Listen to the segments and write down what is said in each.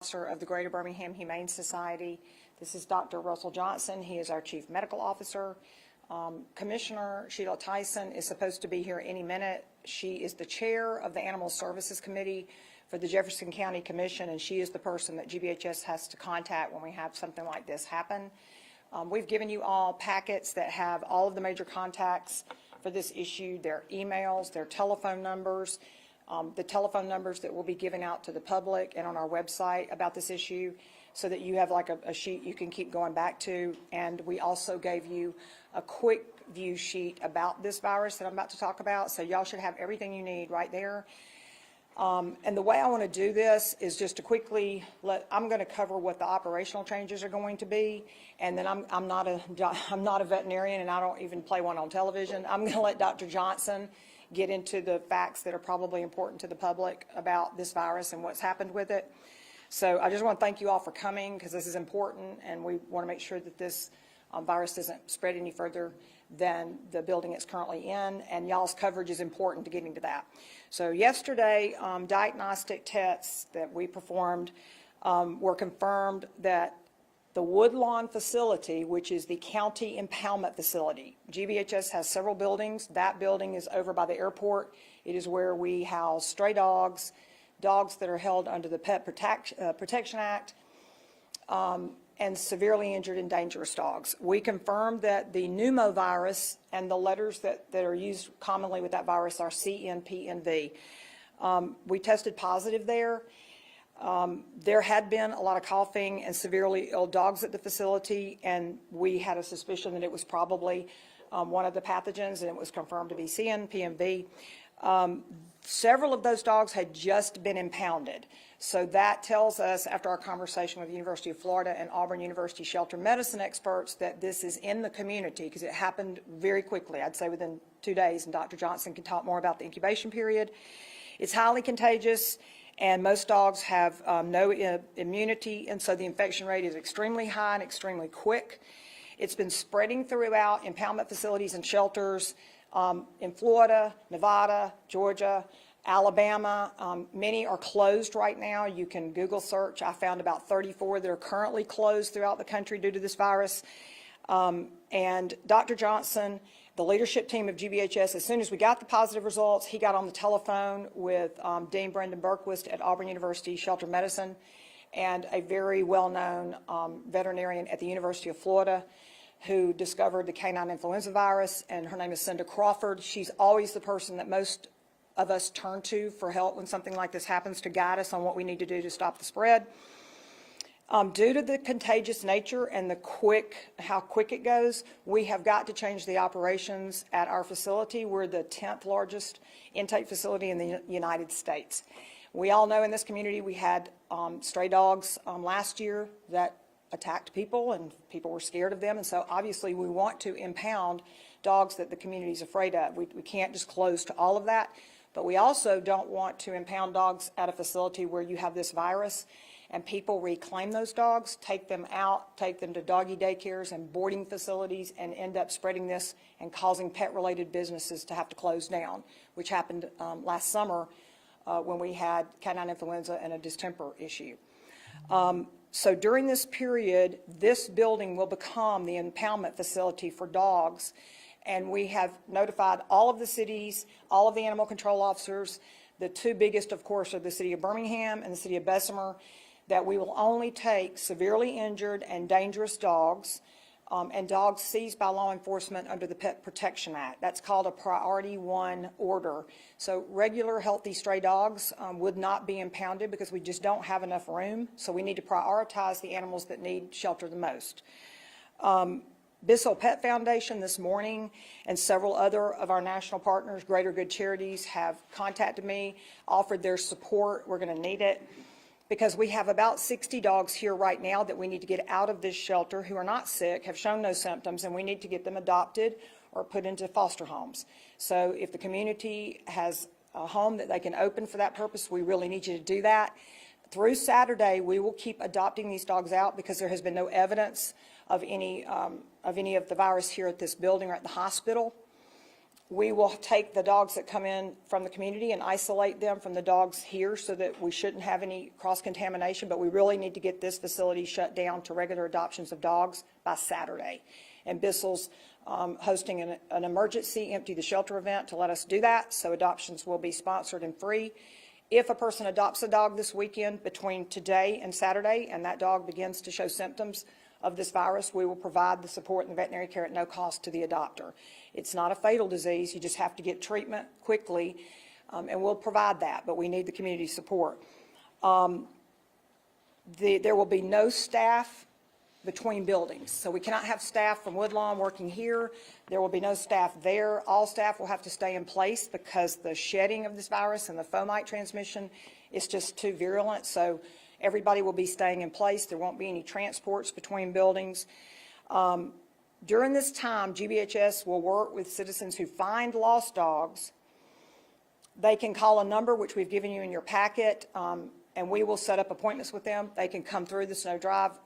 Officer of the Greater Birmingham Humane Society. This is Dr. Russell Johnson. He is our Chief Medical Officer. Commissioner Sheila Tyson is supposed to be here any minute. She is the chair of the Animal Services Committee for the Jefferson County Commission, and she is the person that GBHS has to contact when we have something like this happen. We've given you all packets that have all of the major contacts for this issue, their emails, their telephone numbers, the telephone numbers that will be given out to the public and on our website about this issue, so that you have like a sheet you can keep going back to. And we also gave you a quick view sheet about this virus that I'm about to talk about, so y'all should have everything you need right there. And the way I want to do this is just to quickly I'm going to cover what the operational changes are going to be, and then I'm not a veterinarian, and I don't even play one on television. I'm going to let Dr. Johnson get into the facts that are probably important to the public about this virus and what's happened with it. So I just want to thank you all for coming, because this is important, and we want to make sure that this virus doesn't spread any further than the building it's currently in, and y'all's coverage is important to getting to that. So yesterday, diagnostic tests that we performed were confirmed that the Woodlawn facility, which is the county impoundment facility. GBHS has several buildings. That building is over by the airport. It is where we house stray dogs, dogs that are held under the Pet Protection Act, and severely injured and dangerous dogs. We confirmed that the pneumovirus and the letters that are used commonly with that virus are CNPNV. We tested positive there. There had been a lot of coughing and severely ill dogs at the facility, and we had a suspicion that it was probably one of the pathogens, and it was confirmed to be CNPNV. Several of those dogs had just been impounded. So that tells us, after our conversation with the University of Florida and Auburn University shelter medicine experts, that this is in the community, because it happened very quickly, I'd say within 2 days, and Dr. Johnson can talk more about the incubation period. It's highly contagious, and most dogs have no immunity, and so the infection rate is extremely high and extremely quick. It's been spreading throughout impoundment facilities and shelters in Florida, Nevada, Georgia, Alabama. Many are closed right now. You can Google search. I found about 34 that are currently closed throughout the country due to this virus. And Dr. Johnson, the leadership team of GBHS, as soon as we got the positive results, he got on the telephone with Dean Brendan Berquist at Auburn University Shelter Medicine, and a very well-known veterinarian at the University of Florida who discovered the canine influenza virus, and her name is Cinda Crawford. She's always the person that most of us turn to for help when something like this happens, to guide us on what we need to do to stop the spread. Due to the contagious nature and how quick it goes, we have got to change the operations at our facility. We're the 10th largest intake facility in the United States. We all know in this community we had stray dogs last year that attacked people, and people were scared of them, and so obviously we want to impound dogs that the community is afraid of. We can't just close to all of that, but we also don't want to impound dogs at a facility where you have this virus and people reclaim those dogs, take them out, take them to doggy daycares and boarding facilities, and end up spreading this and causing pet-related businesses to have to close down, which happened last summer when we had canine influenza and a distemper issue. So during this period, this building will become the impoundment facility for dogs, and we have notified all of the cities, all of the animal control officers. The two biggest, of course, are the city of Birmingham and the city of Bessemer, that we will only take severely injured and dangerous dogs and dogs seized by law enforcement under the Pet Protection Act. That's called a Priority 1 order. So regular healthy stray dogs would not be impounded, because we just don't have enough room. So we need to prioritize the animals that need shelter the most. Bissell Pet Foundation this morning and several other of our national partners, Greater Good Charities, have contacted me, offered their support. We're going to need it, because we have about 60 dogs here right now that we need to get out of this shelter who are not sick, have shown no symptoms, and we need to get them adopted or put into foster homes. So if the community has a home that they can open for that purpose, we really need you to do that. Through Saturday, we will keep adopting these dogs out, because there has been no evidence of any of the virus here at this building or at the hospital. We will take the dogs that come in from the community and isolate them from the dogs here so that we shouldn't have any cross-contamination, but we really need to get this facility shut down to regular adoptions of dogs by Saturday. And Bissell's hosting an emergency empty the shelter event to let us do that, so adoptions will be sponsored and free. If a person adopts a dog this weekend between today and Saturday and that dog begins to show symptoms of this virus, we will provide the support and veterinary care at no cost to the adopter. It's not a fatal disease. You just have to get treatment quickly, and we'll provide that, but we need the community support. There will be no staff between buildings, so we cannot have staff from Woodlawn working here. There will be no staff there. All staff will have to stay in place because the shedding of this virus and the fomite transmission is just too virulent, so everybody will be staying in place. There won't be any transports between buildings. During this time, GBHS will work with citizens who find lost dogs. They can call a number, which we've given you in your packet, and we will set up appointments with them. They can come through the Snow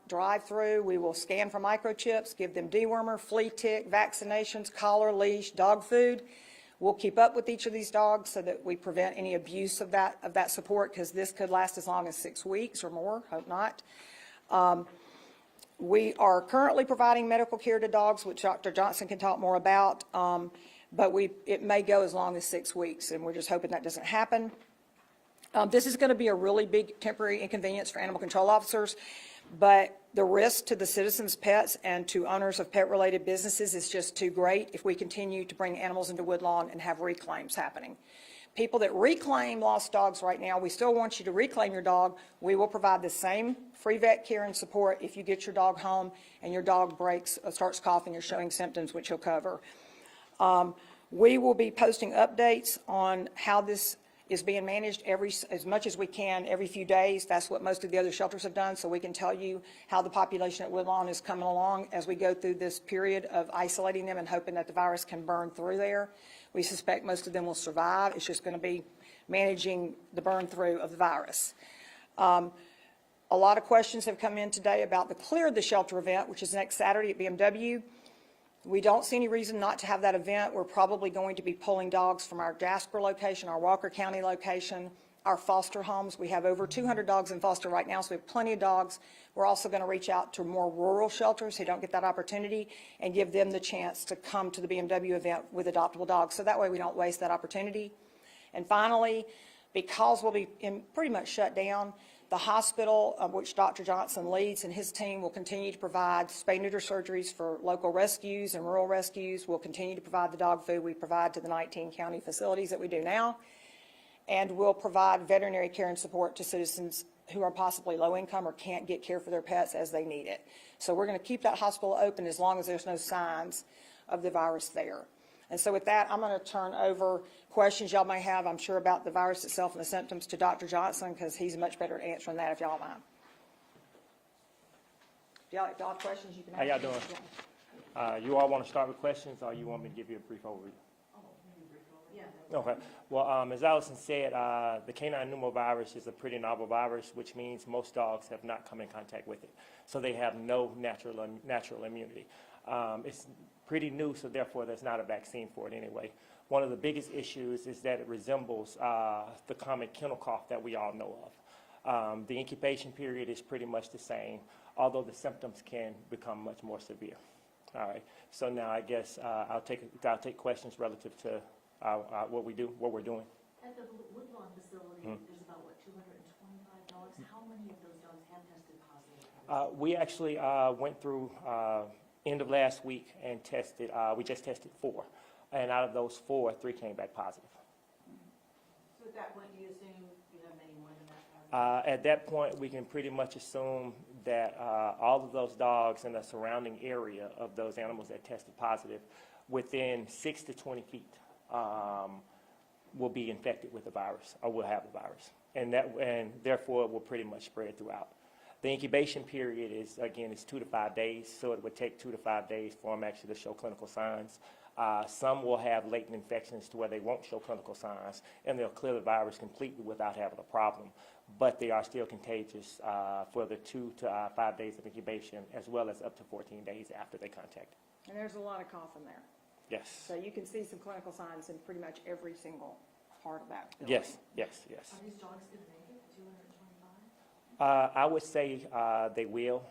drive-through. We will scan for microchips, give them dewormer, flea tick, vaccinations, collar, leash, dog food. We'll keep up with each of these dogs so that we prevent any abuse of that support, because this could last as long as 6 weeks or more. Hope not. We are currently providing medical care to dogs, which Dr. Johnson can talk more about, but it may go as long as 6 weeks, and we're just hoping that doesn't happen. This is going to be a really big temporary inconvenience for animal control officers, but the risk to the citizens' pets and to owners of pet-related businesses is just too great if we continue to bring animals into Woodlawn and have reclaims happening. People that reclaim lost dogs right now, we still want you to reclaim your dog. We will provide the same free vet care and support if you get your dog home and your dog starts coughing or showing symptoms, which he'll cover. We will be posting updates on how this is being managed as much as we can every few days. That's what most of the other shelters have done, so we can tell you how the population at Woodlawn is coming along as we go through this period of isolating them and hoping that the virus can burn through there. We suspect most of them will survive. It's just going to be managing the burn through of the virus. A lot of questions have come in today about the Clear the Shelter event, which is next Saturday at BMW. We don't see any reason not to have that event. We're probably going to be pulling dogs from our Jasper location, our Walker County location, our foster homes. We have over 200 dogs in foster right now, so we have plenty of dogs. We're also going to reach out to more rural shelters who don't get that opportunity and give them the chance to come to the BMW event with adoptable dogs, so that way we don't waste that opportunity. And finally, because we'll be pretty much shut down, the hospital, which Dr. Johnson leads, and his team will continue to provide spay-neuter surgeries for local rescues and rural rescues. We'll continue to provide the dog food we provide to the 19 county facilities that we do now. And we'll provide veterinary care and support to citizens who are possibly low income or can't get care for their pets as they need it. So we're going to keep that hospital open as long as there's no signs of the virus there. And so with that, I'm going to turn over questions y'all may have, I'm sure, about the virus itself and the symptoms to Dr. Johnson, because he's much better at answering that, if y'all mind. If y'all have questions, you can ask. How y'all doing? Yeah. You all want to start with questions, or you want me to give you a brief overview? Yeah. Okay. Well, as Allison said, the canine pneumovirus is a pretty novel virus, which means most dogs have not come in contact with it, so they have no natural immunity. It's pretty new, so therefore there's not a vaccine for it anyway. One of the biggest issues is that it resembles the common kennel cough that we all know of. The incubation period is pretty much the same, although the symptoms can become much more severe. All right. So now I guess I'll take questions relative to what we're doing. At the Woodlawn facility, there's about, what, 225 dogs? How many of those dogs have tested positive? We actually went through end of last week and tested, we just tested 4. And out of those 4, 3 came back positive. So at that point, do you assume you have many more than that? At that point, we can pretty much assume that all of those dogs in the surrounding area of those animals that tested positive within 6 to 20 feet will be infected with the virus, or will have the virus. And therefore, it will pretty much spread throughout. The incubation period is 2 to 5 days, so it would take 2 to 5 days for them actually to show clinical signs. Some will have latent infections to where they won't show clinical signs, and they'll clear the virus completely without having a problem. But they are still contagious for the 2 to 5 days of incubation, as well as up to 14 days after they contact. And there's a lot of cough in there. Yes. So you can see some clinical signs in pretty much every single part of that building. Yes, yes, yes. Are these dogs gonna make it, 225? I would say they will.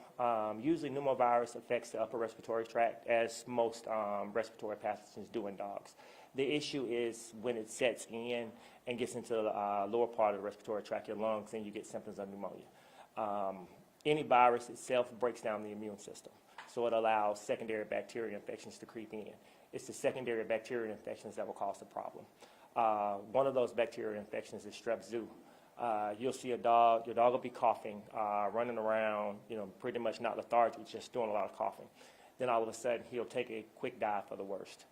Usually pneumovirus affects the upper respiratory tract, as most respiratory pathogens do in dogs. The issue is when it sets in and gets into the lower part of the respiratory tract, your lungs, then you get symptoms of pneumonia. Any virus itself breaks down the immune system, so it allows secondary bacterial infections to creep in. It's the secondary bacterial infections that will cause the problem. One of those bacterial infections is strep zoo. You'll see your dog will be coughing, running around, pretty much not lethargic, just doing a lot of coughing. Then all of a sudden, he'll take a quick dive for the worst.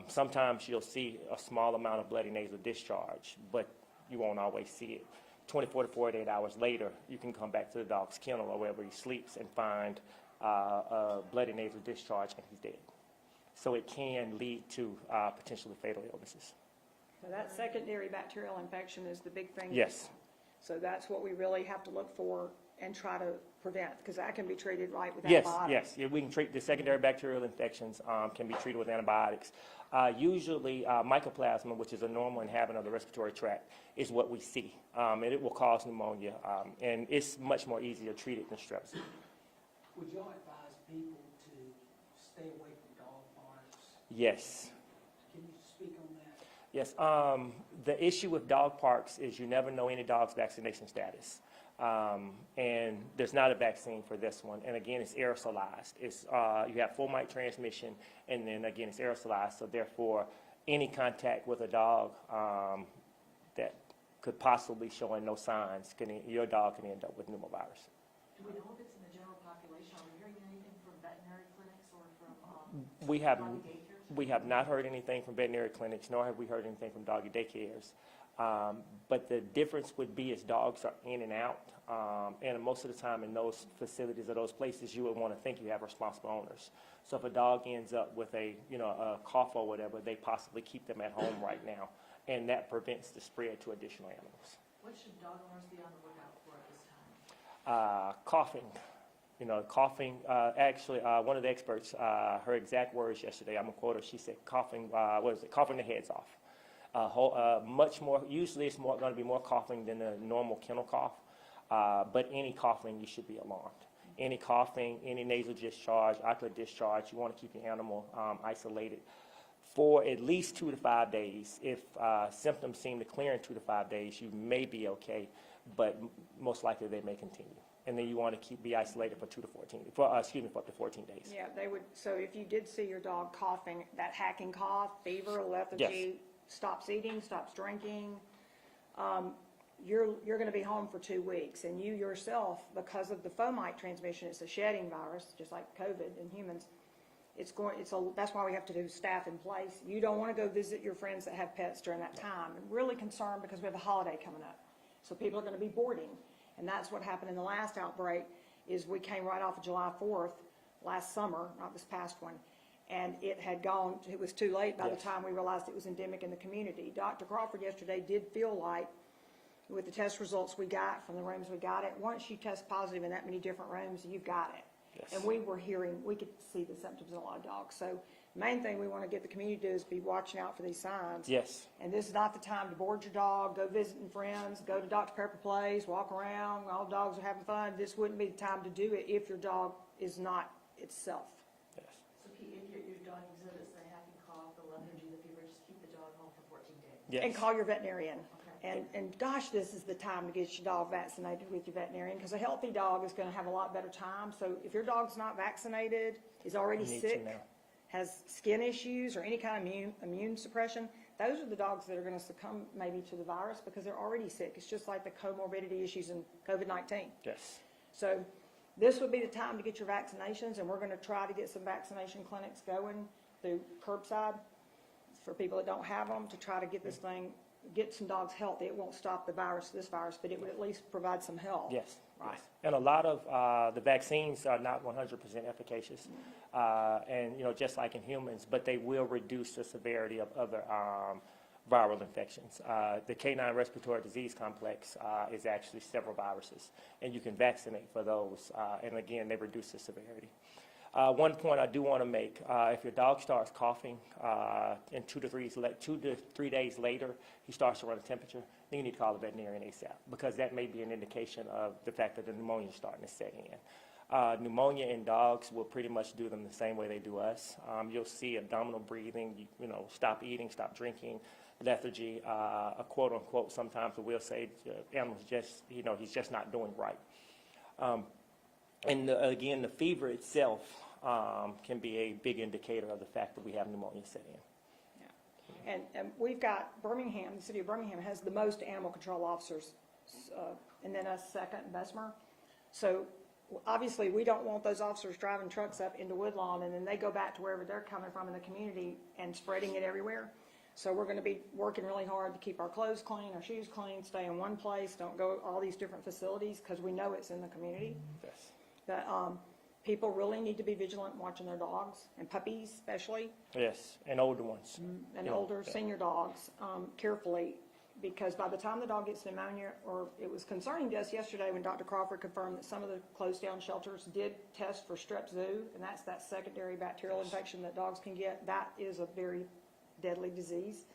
Sometimes you'll see a small amount of bloody nasal discharge, but you won't always see it. 24 to 48 hours later, you can come back to the dog's kennel or wherever he sleeps and find a bloody nasal discharge and he's dead. So it can lead to potentially fatal illnesses. So that secondary bacterial infection is the big thing. Yes. So that's what we really have to look for and try to prevent, because that can be treated right with Yes, antibiotics. yes. Yeah, we can treat the secondary bacterial infections can be treated with antibiotics. Usually, mycoplasma, which is a normal inhabitant of the respiratory tract, is what we see, and it will cause pneumonia, and it's much more easier treated than strep zoo. Would y'all advise people to stay away from dog parks? Yes. Can you speak on that? Yes. The issue with dog parks is you never know any dog's vaccination status. And there's not a vaccine for this one. And again, it's aerosolized. You have fomite transmission, and then again, it's aerosolized. So therefore, any contact with a dog that could possibly show no signs, your dog can end up with pneumovirus. Do we know if it's in the general population? Are we hearing anything from veterinary clinics or from We have, doggy daycares? we have not heard anything from veterinary clinics, nor have we heard anything from doggy daycares. But the difference would be is dogs are in and out, and most of the time in those facilities or those places, you would want to think you have responsible owners. So if a dog ends up with a cough or whatever, they possibly keep them at home right now, and that prevents the spread to additional animals. What should dog owners be on the lookout for at this time? Coughing. Coughing. Actually, one of the experts, her exact words yesterday, I'm gonna quote her. She said, "Coughing. Coughing the heads off." Much more. Usually, it's going to be more coughing than a normal kennel cough. But any coughing, you should be alarmed. Any coughing, any nasal discharge, ocular discharge, you want to keep your animal isolated for at least 2 to 5 days. If symptoms seem to clear in 2 to 5 days, you may be okay, but most likely they may continue. And then you want to be isolated for 2 to 14, for up to 14 days. Yeah, they would. So if you did see your dog coughing, that hacking cough, fever, lethargy, stops eating, stops drinking, you're going to be home for 2 weeks. And you yourself, because of the fomite transmission, it's a shedding virus, just like COVID in humans. That's why we have to do staff in place. You don't want to go visit your friends that have pets during that time. I'm really concerned because we have a holiday coming up. So people are going to be boarding. And that's what happened in the last outbreak, is we came right off of July 4th last summer, not this past one. And it had gone, it was too late by the time we realized it was endemic in the community. Dr. Crawford yesterday did feel like, with the test results we got from the rooms we got it, once you test positive in that many different rooms, you've got it. Yes. And we could see the symptoms in a lot of dogs. So the main thing we want to get the community to do is be watching out for these signs. Yes. And this is not the time to board your dog, go visiting friends, go to Dr. Pepper Place, walk around, all the dogs are having fun. This wouldn't be the time to do it if your dog is not itself. Yes. So Pete, if your dog exhibits the hacking cough, the lethargy, the fever, just keep the dog home for 14 days. Yes. And call your veterinarian. Okay. And gosh, this is the time to get your dog vaccinated with your veterinarian, because a healthy dog is going to have a lot better time. So if your dog's not vaccinated, is already You need to sick, know. has skin issues or any kind of immune suppression, those are the dogs that are going to succumb maybe to the virus because they're already sick. It's just like the comorbidity issues in COVID-19. Yes. So this would be the time to get your vaccinations, and we're going to try to get some vaccination clinics going through curbside for people that don't have them, to try to get this thing, get some dogs healthy. It won't stop this virus, but it would at least provide some help. Yes. Right. Yes. And a lot of the vaccines are not 100% efficacious, and just like in humans, but they will reduce the severity of other viral infections. The canine respiratory disease complex is actually several viruses, and you can vaccinate for those, and again, they reduce the severity. One point I do want to make, if your dog starts coughing and 2 to 3 days later, he starts to run a temperature, then you need to call the veterinarian ASAP, because that may be an indication of the fact that the pneumonia is starting to set in. Pneumonia in dogs will pretty much do them the same way they do us. You'll see abdominal breathing, stop eating, stop drinking, lethargy, a quote unquote, sometimes we'll say the animal's just, he's just not doing right. And again, the fever itself can be a big indicator of the fact that we have pneumonia set in. Yeah. And we've got Birmingham, the city of Birmingham has the most animal control officers, and then us second, Bessemer. So obviously, we don't want those officers driving trucks up into Woodlawn and then they go back to wherever they're coming from in the community and spreading it everywhere. So we're going to be working really hard to keep our clothes clean, our shoes clean, stay in one place, don't go all these different facilities, because we know it's in the community. Yes. But people really need to be vigilant watching their dogs, and puppies especially, Yes, and older ones. and older senior dogs carefully, because by the time the dog gets pneumonia, or it was concerning to us yesterday when Dr. Crawford confirmed that some of the closed down shelters did test for strep zoo, and that's that secondary bacterial infection that dogs can get. That is a very deadly disease,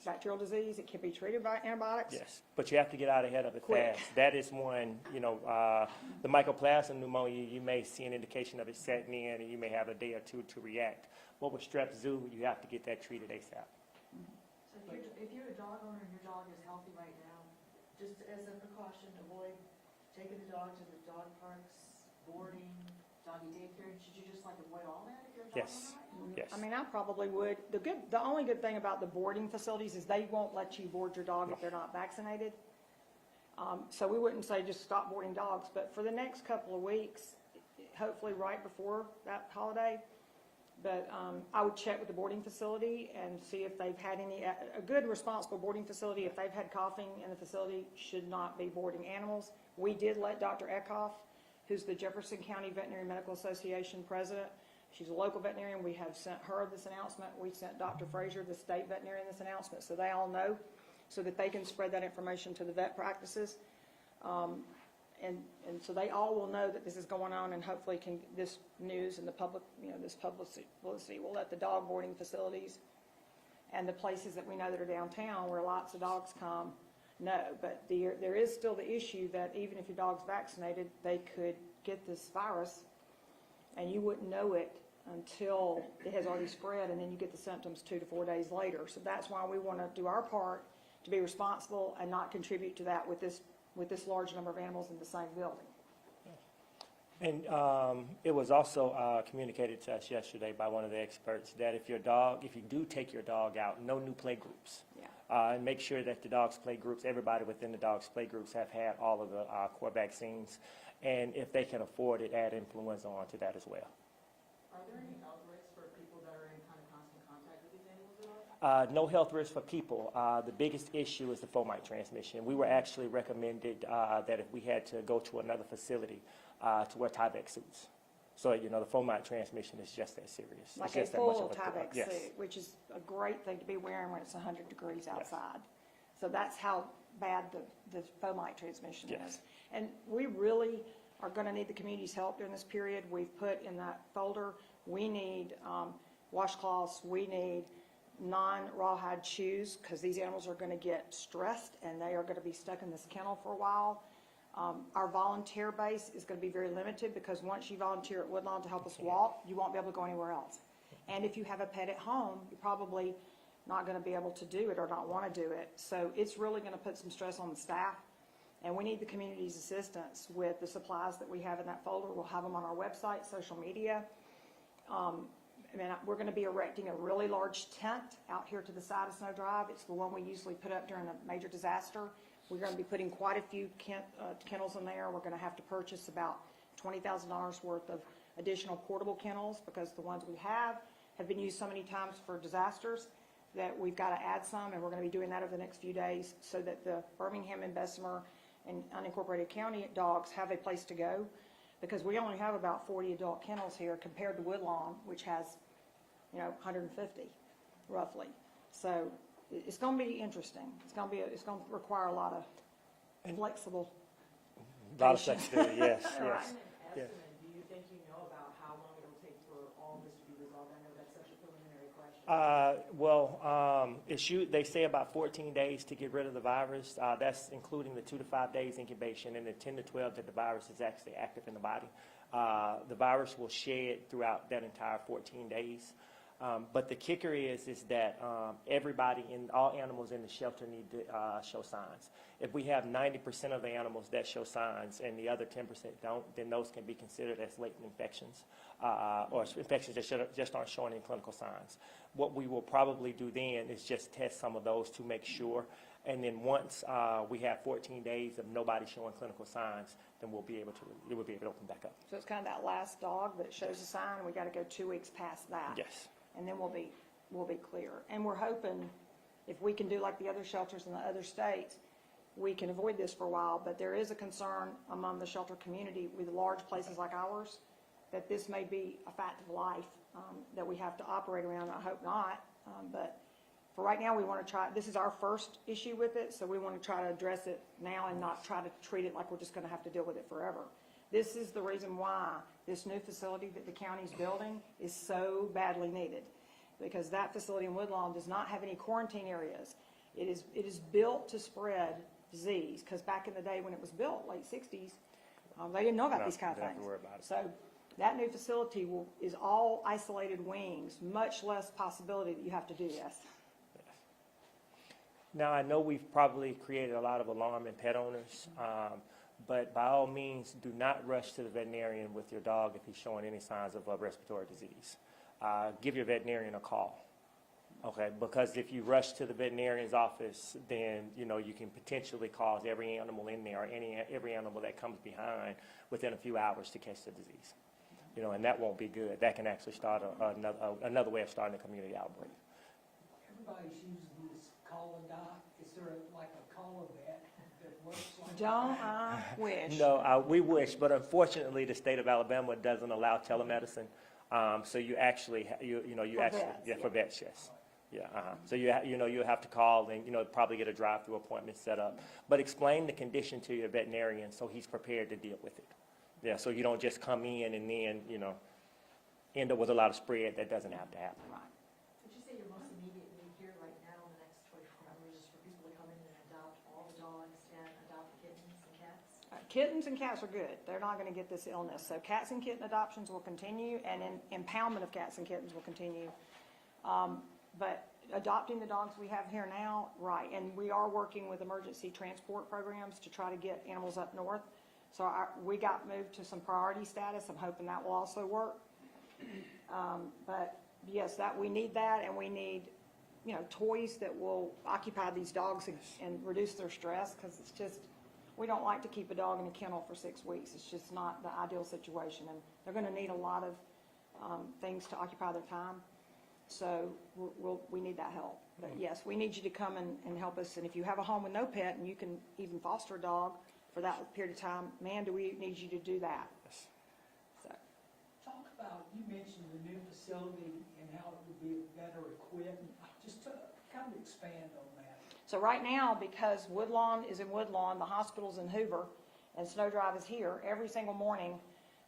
bacterial disease. It can be treated by antibiotics. Yes, but you have to get out ahead of it Quick. fast. That is one, the mycoplasma pneumonia, you may see an indication of it setting in, and you may have a day or two to react. But with strep zoo, you have to get that treated ASAP. So if you're a dog owner and your dog is healthy right now, just as a precaution, avoid taking the dog to the dog parks, boarding, doggy daycare. Should you just avoid all that if you're a dog Yes. owner right now? Yes. I mean, I probably would. The only good thing about the boarding facilities is they won't let you board your dog if they're not vaccinated. So we wouldn't say just stop boarding dogs, but for the next couple of weeks, hopefully right before that holiday, but I would check with the boarding facility and see if they've had a good responsible boarding facility, if they've had coughing in the facility, should not be boarding animals. We did let Dr. Eckhoff, who's the Jefferson County Veterinary Medical Association president, she's a local veterinarian, we have sent her this announcement. We sent Dr. Frazier, the state veterinarian, this announcement, so they all know, so that they can spread that information to the vet practices. And so they all will know that this is going on, and hopefully this news and the public, this publicity will let the dog boarding facilities and the places that we know that are downtown where lots of dogs come know. But there is still the issue that even if your dog's vaccinated, they could get this virus and you wouldn't know it until it has already spread, and then you get the symptoms 2 to 4 days later. So that's why we want to do our part to be responsible and not contribute to that with this large number of animals in the same building. And it was also communicated to us yesterday by one of the experts that if you do take your dog out, no new play groups. Yeah. And make sure that the dog's play groups, everybody within the dog's play groups have had all of the core vaccines. And if they can afford it, add influenza onto that as well. Are there any health risks for people that are in kind of constant contact with these animals at all? No health risk for people. The biggest issue is the fomite transmission. We were actually recommended that if we had to go to another facility to wear Tyvek suits. So, the fomite transmission is just that serious. Like it's a just that much full of a threat. Tyvek Yes. suit, which is a great thing to be wearing when it's 100 degrees outside. So that's how bad the fomite transmission Yes. is. And we really are going to need the community's help during this period. We've put in that folder, we need washcloths, we need non-rawhide shoes, because these animals are going to get stressed and they are going to be stuck in this kennel for a while. Our volunteer base is going to be very limited, because once you volunteer at Woodlawn to help us walk, you won't be able to go anywhere else. And if you have a pet at home, you're probably not going to be able to do it or not want to do it. So it's really going to put some stress on the staff. And we need the community's assistance with the supplies that we have in that folder. We'll have them on our website, social media. We're going to be erecting a really large tent out here to the side of Snow Drive. It's the one we usually put up during a major disaster. We're going to be putting quite a few kennels in there. We're going to have to purchase about $20,000 worth of additional portable kennels, because the ones we have been used so many times for disasters that we've got to add some, and we're going to be doing that over the next few days so that the Birmingham and Bessemer and unincorporated county dogs have a place to go, because we only have about 40 adult kennels here compared to Woodlawn, which has 150 roughly. So it's going to be interesting. It's going to require a lot of flexible A lot of flexibility, yes, Right. yes. An estimate, do you think you know about how long They say about 14 days to get rid of the virus. That's including the 2 to 5 days incubation and the 10 to 12 that the virus is actually active in the body. The virus will shed throughout that entire 14 days. But the kicker is that all animals in the shelter need to show signs. If we have 90% of the animals that show signs and the other 10% don't, then those can be considered as latent infections or infections that just aren't showing any clinical signs. What we will probably do then is just test some of those to make sure. And then once we have 14 days of nobody showing clinical signs, then it will be able to open back up. So it's kind of that last dog that shows a sign, and we got to go 2 weeks past that. Yes. And then we'll be clear. And we're hoping if we can do like the other shelters in the other states, we can avoid this for a while. But there is a concern among the shelter community with large places like ours that this may be a fact of life that we have to operate around. I hope not. But for right now, we want to try. This is our first issue with it, so we want to try to address it now and not try to treat it like we're just going to have to deal with it forever. This is the reason why this new facility that the county's building is so badly needed, because that facility in Woodlawn does not have any quarantine areas. It is built to spread disease, because back in the day when it was built, late 60s, they didn't know about these kind of Don't have things. to worry about it. So that new facility is all isolated wings, much less possibility that you have to do this. Now, I know we've probably created a lot of alarm in pet owners, but by all means, do not rush to the veterinarian with your dog if he's showing any signs of a respiratory disease. Give your veterinarian a call, okay? Because if you rush to the veterinarian's office, then, you can potentially cause every animal in there, or every animal that comes behind within a few hours to catch the disease. And that won't be good. That can actually start another way of starting a community outbreak. Everybody's using this call and die. Is there like a call vet that works like Don't that? I wish? No, we wish, but unfortunately, the state of Alabama doesn't allow telemedicine. So you actually, for vets, yes. Yeah, So you'll have to call and, probably get a drive-through appointment set up. But explain the condition to your veterinarian so he's prepared to deal with it. Yeah, so you don't just come in and then, end up with a lot of spread that doesn't have to happen. Right. Would you say your most immediate need here right now in the next 24 hours is for people to come in and adopt all the dogs and adopt the kittens and cats? Kittens and cats are good. They're not going to get this illness. So cats and kitten adoptions will continue, and impoundment of cats and kittens will continue. But adopting the dogs we have here now, right, and we are working with emergency transport programs to try to get animals up north. So we got moved to some priority status. I'm hoping that will also work. But yes, we need that, and we need, toys that will occupy these dogs and reduce their stress, because it's just, we don't like to keep a dog in a kennel for 6 weeks. It's just not the ideal situation, and they're going to need a lot of things to occupy their time. So we need that help. But yes, we need you to come and help us. And if you have a home with no pet and you can even foster a dog for that period of time, man, do we need you to do that. Yes. So. Talk about, you mentioned the new facility and how it would be better equipped. Just to kind of expand on that. So right now, because Woodlawn is in Woodlawn, the hospital's in Hoover, and Snow Drive is here, every single morning,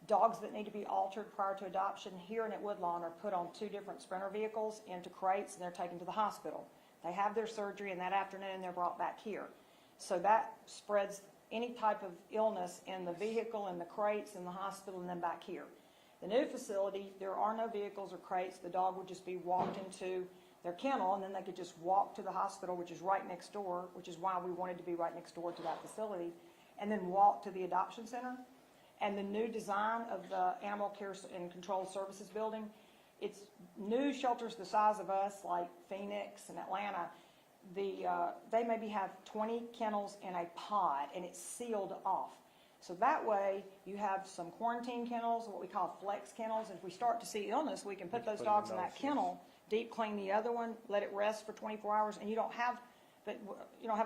dogs that need to be altered prior to adoption here and at Woodlawn are put on 2 different Sprinter vehicles into crates, and they're taken to the hospital. They have their surgery, and that afternoon they're brought back here. So that spreads any type of illness in the vehicle, in the crates, in the hospital, and then back here. The new facility, there are no vehicles or crates. The dog would just be walked into their kennel, and then they could just walk to the hospital, which is right next door, which is why we wanted to be right next door to that facility, and then walk to the adoption center. And the new design of the Animal Care and Control Services building, it's new shelters the size of us, like Phoenix and Atlanta. They maybe have 20 kennels in a pod, and it's sealed off. So that way, you have some quarantine kennels, what we call flex kennels. If we start to see illness, we can put those dogs in that kennel, deep clean the other one, let it rest for 24 hours, and you don't have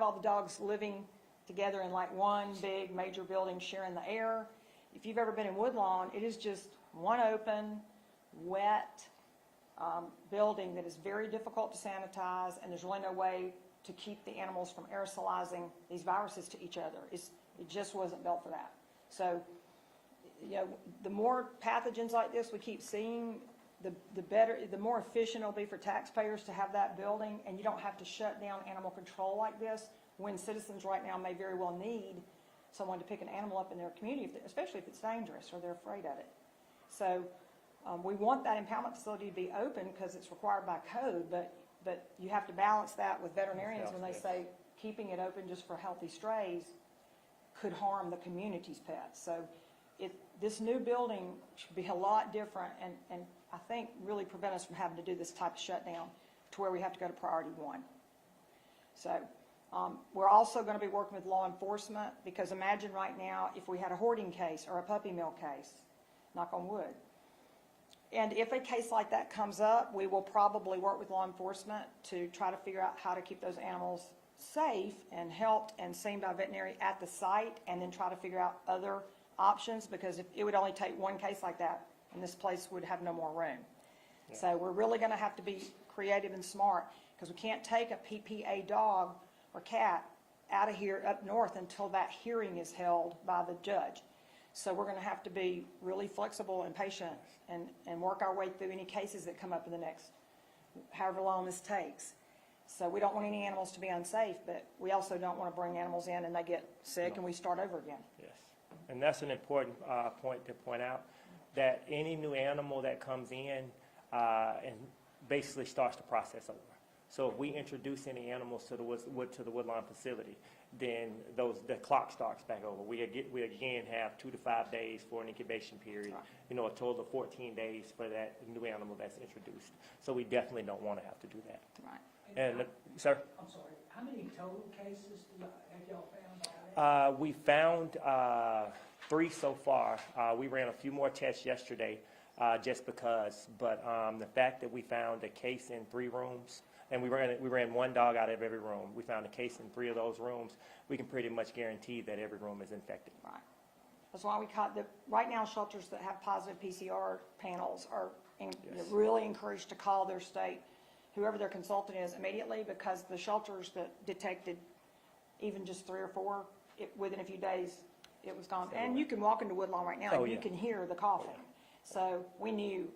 all the dogs living together in like one big major building sharing the air. If you've ever been in Woodlawn, it is just one open, wet building that is very difficult to sanitize, and there's really no way to keep the animals from aerosolizing these viruses to each other. It just wasn't built for that. So, the more pathogens like this we keep seeing, the better, the more efficient it'll be for taxpayers to have that building, and you don't have to shut down animal control like this, when citizens right now may very well need someone to pick an animal up in their community, especially if it's dangerous or they're afraid of it. So we want that impoundment facility to be open because it's required by code, but you have to balance that with veterinarians when they say keeping it open just for healthy strays could harm the community's pets. So this new building should be a lot different and I think really prevent us from having to do this type of shutdown to where we have to go to priority 1. So we're also going to be working with law enforcement because imagine right now if we had a hoarding case or a puppy mill case, knock on wood. And if a case like that comes up, we will probably work with law enforcement to try to figure out how to keep those animals safe and helped and seen by veterinary at the site, and then try to figure out other options, because if it would only take one case like that and this place would have no more room. Yeah. So we're really going to have to be creative and smart, because we can't take a PPA dog or cat out of here up north until that hearing is held by the judge. So we're going to have to be really flexible and patient and work our way through any cases that come up in the next however long this takes. So we don't want any animals to be unsafe, but we also don't want to bring animals in and they get sick and we start over again. Yes, and that's an important point to point out, that any new animal that comes in and basically starts the process over. So if we introduce any animals to the Woodlawn facility, then the clock starts back over. We again have 2 to 5 days for an incubation period, right. A total of 14 days for that new animal that's introduced. So we definitely don't want to have to do that. Right. And sir? I'm sorry, how many total cases have y'all found? We found 3 so far. We ran a few more tests yesterday just because, but the fact that we found a case in 3 rooms, and we ran 1 dog out of every room. We found a case in 3 of those rooms. We can pretty much guarantee that every room is infected. Right. That's why we caught right now shelters that have positive PCR panels are really encouraged to call their state, whoever their consultant is, immediately, because the shelters that detected even just 3 or 4, within a few days, it was gone. And you can walk into Woodlawn right now and you can hear the coughing. So we knew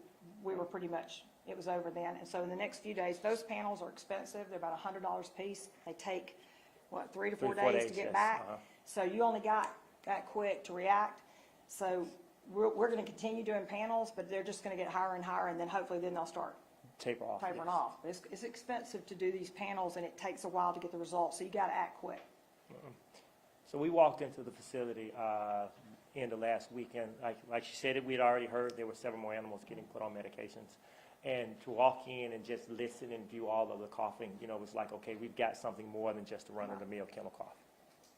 we were pretty much, it was over then. And so in the next few days, those panels are expensive. They're about $100 a piece. They take, 3 to 4 days to get back. So you only got that quick to react. So we're going to continue doing panels, but they're just going to get higher and higher, and then hopefully then they'll start tapering off. It's expensive to do these panels, and it takes a while to get the results, so you got to act quick. So we walked into the facility end of last weekend. Like she said, we had already heard there were several more animals getting put on medications. And to walk in and just listen and view all of the coughing, it was like, okay, we've got something more than just a run-of-the-mill kennel cough.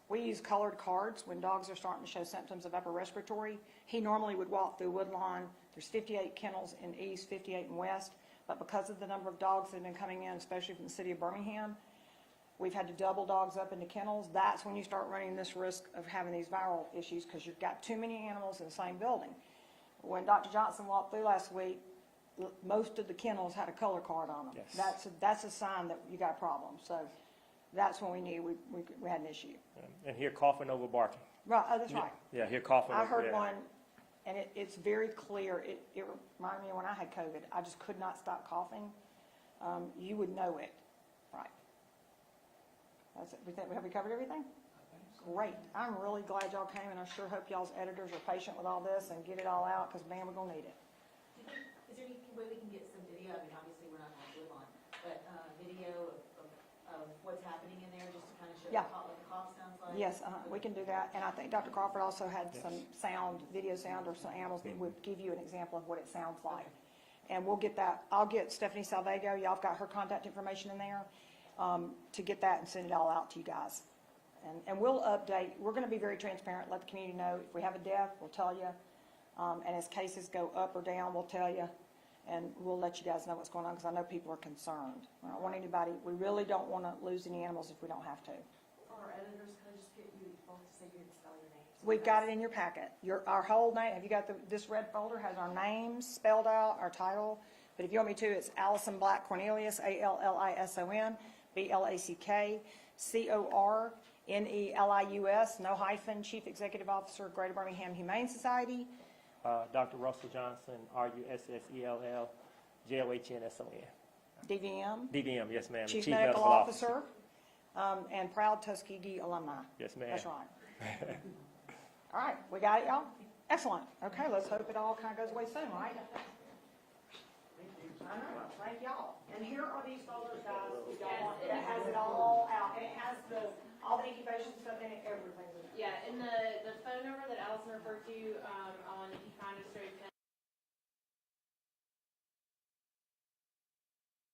We use colored cards when dogs are starting to show symptoms of upper respiratory. He normally would walk through Woodlawn. There's 58 kennels in east, 58 in west. But because of the number of dogs that have been coming in, especially from the city of Birmingham, we've had to double dogs up into kennels. That's when you start running this risk of having these viral issues, because you've got too many animals in the same building. When Dr. Johnson walked through last week, most of the kennels had a color card on them. Yes. That's a sign that you got a problem. So that's when we knew we had an issue. And here coughing over barking. Right, oh, that's right. Yeah, here coughing I over heard one, and it's very clear. It reminded me of when I had COVID. I just could not stop coughing. You would know it. Right. That's it. Have we covered everything? Great. I'm really glad y'all came, and I sure hope y'all's editors are patient with all this and get it all out, because, man, we're going to need it. Is there any way we can get some video? I mean, obviously, we're not going to live on, but video of what's happening in there, just to kind of show what the cough sounds like? Yes, we can do that. And I think Dr. Crawford also had some video sound, or some animals that would give you an example of what it sounds like. And we'll get that. I'll get Stephanie Salvego. Y'all have got her contact information in there, to get that and send it all out to you guys. And we'll update. We're going to be very transparent, let the community know. If we have a death, we'll tell you. And as cases go up or down, we'll tell you. And we'll let you guys know what's going on, because I know people are concerned. We don't want anybody, we really don't want to lose any animals if we don't have to. For our editors, can I just get you both to say you spell your names? We've got it in your packet. Our whole name, have you got this red folder, has our names spelled out, our title. But if you want me to, it's Allison Black Cornelius, Allison Black Cornelius, no hyphen, Chief Executive Officer, Greater Birmingham Humane Society. Dr. Russell Johnson, RUSSELL, JOHNSON. DVM, DVM, yes, ma'am. Chief Medical Officer, and proud Tuskegee alumni. Yes, ma'am. That's right. All right, we got it, y'all? Excellent. Okay, let's hope it all kind of goes away soon, right? I know, thank y'all. And here are these folders, guys, if y'all want, it has it all out, and it has all the incubation stuff in it, everything. Yeah, and the phone number that Allison referred to, on